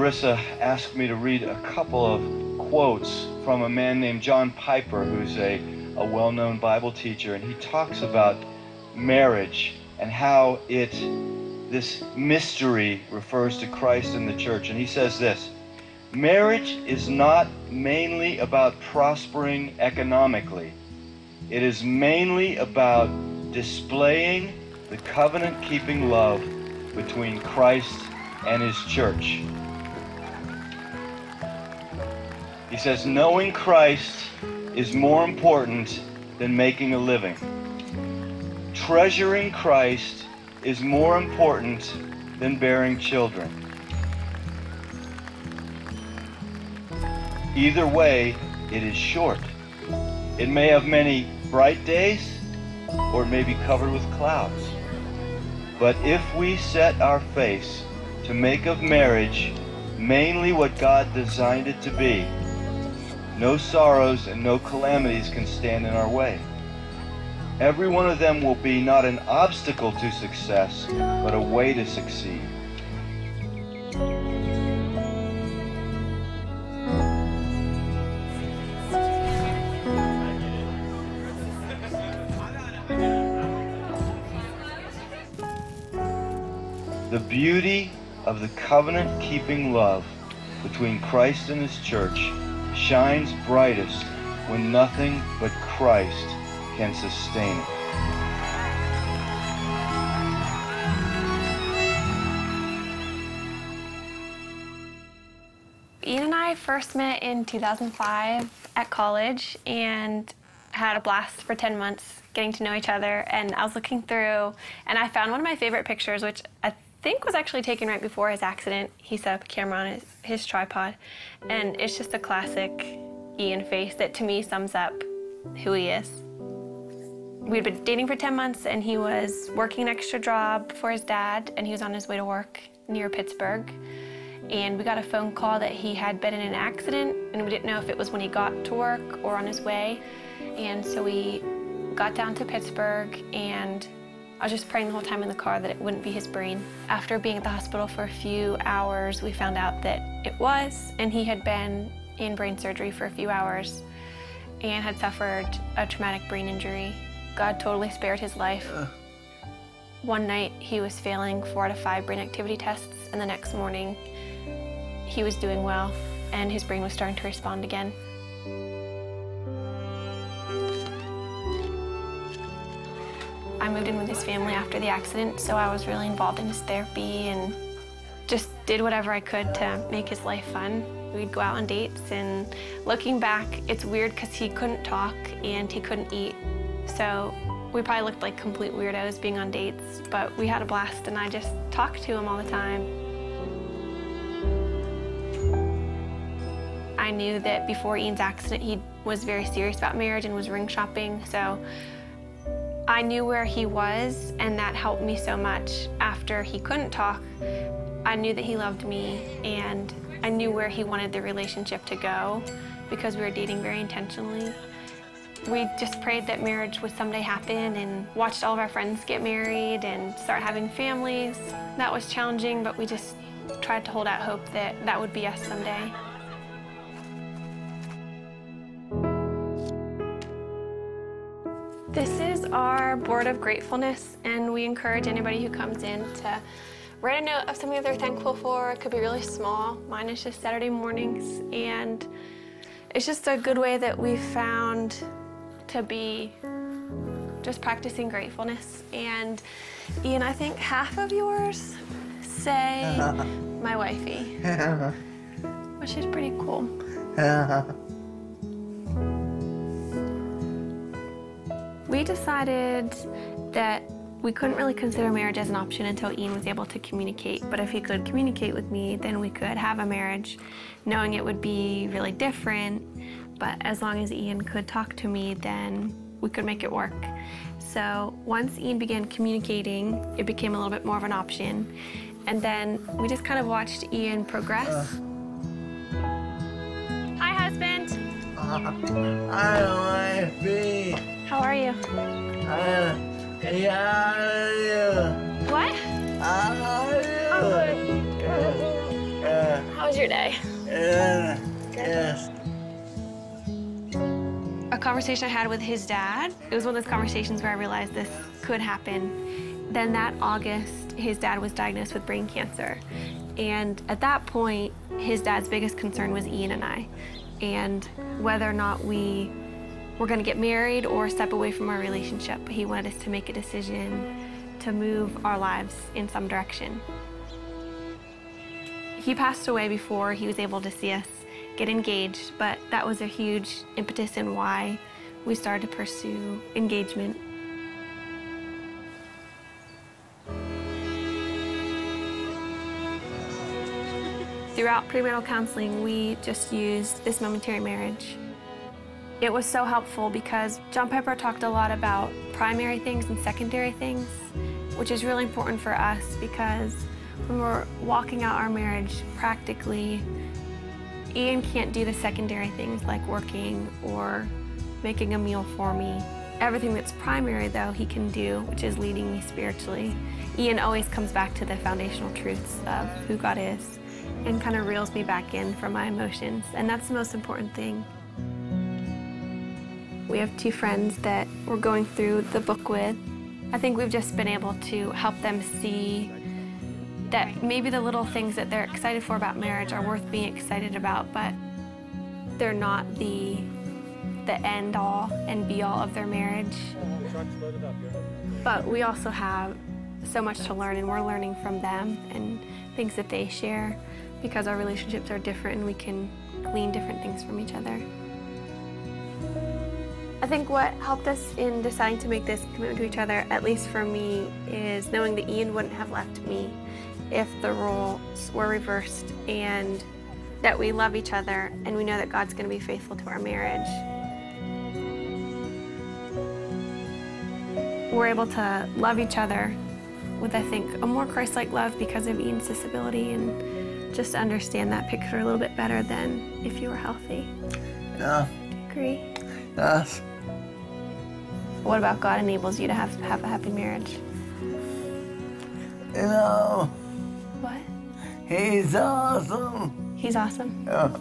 Larissa asked me to read a couple of quotes from a man named John Piper, who's a well-known Bible teacher, and he talks about marriage and how this mystery refers to Christ and the church. And he says this: marriage is not mainly about prospering economically. It is mainly about displaying the covenant-keeping love between Christ and his church. He says, knowing Christ is more important than making a living. Treasuring Christ is more important than bearing children. Either way, it is short. It may have many bright days, or it may be covered with clouds. But if we set our face to make of marriage mainly what God designed it to be, no sorrows and no calamities can stand in our way. Every one of them will be not an obstacle to success, but a way to succeed. The beauty of the covenant-keeping love between Christ and his church shines brightest when nothing but Christ can sustain it. Ian and I first met in 2005 at college and had a blast for 10 months getting to know each other. And I was looking through and I found one of my favorite pictures, which I think was actually taken right before his accident. He set up a camera on his tripod, and it's just a classic Ian face that to me sums up who he is. We'd been dating for 10 months and he was working an extra job for his dad, and he was on his way to work near Pittsburgh. And we got a phone call that he had been in an accident, and we didn't know if it was when he got to work or on his way. And so we got down to Pittsburgh, and I was just praying the whole time in the car that it wouldn't be his brain. After being at the hospital for a few hours, we found out that it was, and he had been in brain surgery for a few hours and had suffered a traumatic brain injury. God totally spared his life. One night he was failing 4 out of 5 brain activity tests, and the next morning he was doing well and his brain was starting to respond again. I moved in with his family after the accident, so I was really involved in his therapy and just did whatever I could to make his life fun. We'd go out on dates, and looking back, it's weird because he couldn't talk and he couldn't eat. So we probably looked like complete weirdos being on dates, but we had a blast, and I just talked to him all the time. I knew that before Ian's accident, he was very serious about marriage and was ring shopping, so I knew where he was, and that helped me so much. After he couldn't talk, I knew that he loved me, and I knew where he wanted the relationship to go because we were dating very intentionally. We just prayed that marriage would someday happen and watched all of our friends get married and start having families. That was challenging, but we just tried to hold out hope that that would be us someday. This is our board of gratefulness, and we encourage anybody who comes in to write a note of something that they're thankful for. It could be really small. Mine is just Saturday mornings, and it's just a good way that we've found to be just practicing gratefulness. And Ian, I think half of yours say my wifey, which is pretty cool. We decided that we couldn't really consider marriage as an option until Ian was able to communicate. But if he could communicate with me, then we could have a marriage, knowing it would be really different. But as long as Ian could talk to me, then we could make it work. So once Ian began communicating, it became a little bit more of an option. And then we just kind of watched Ian progress. Hi, husband. Hi, wifey. How are you? Yeah. What? How are you? I'm good. How How was your day? Yes. A conversation I had with his dad, it was one of those conversations where I realized this could happen. Then that August, his dad was diagnosed with brain cancer. And at that point, his dad's biggest concern was Ian and I, and whether or not we were gonna get married or step away from our relationship. He wanted us to make a decision to move our lives in some direction. He passed away before he was able to see us get engaged, but that was a huge impetus in why we started to pursue engagement. Throughout premarital counseling, we just used this momentary marriage. It was so helpful because John Piper talked a lot about primary things and secondary things, which is really important for us because when we're walking out our marriage practically, Ian can't do the secondary things like working or making a meal for me. Everything that's primary, though, he can do, which is leading me spiritually. Ian always comes back to the foundational truths of who God is and kind of reels me back in from my emotions, and that's the most important thing. We have two friends that we're going through the book with. I think we've just been able to help them see that maybe the little things that they're excited for about marriage are worth being excited about, but they're not the end all and be all of their marriage. But we also have so much to learn, and we're learning from them and things that they share because our relationships are different and we can glean different things from each other. I think what helped us in deciding to make this commitment to each other, at least for me, is knowing that Ian wouldn't have left me if the roles were reversed, and that we love each other and we know that God's going to be faithful to our marriage. We're able to love each other with, I think, a more Christ-like love because of Ian's disability, and just to understand that picture a little bit better than if you were healthy. Yeah. Do you agree? Yes. What about God enables you to have a happy marriage? You know, What? he's awesome. He's awesome. Yeah.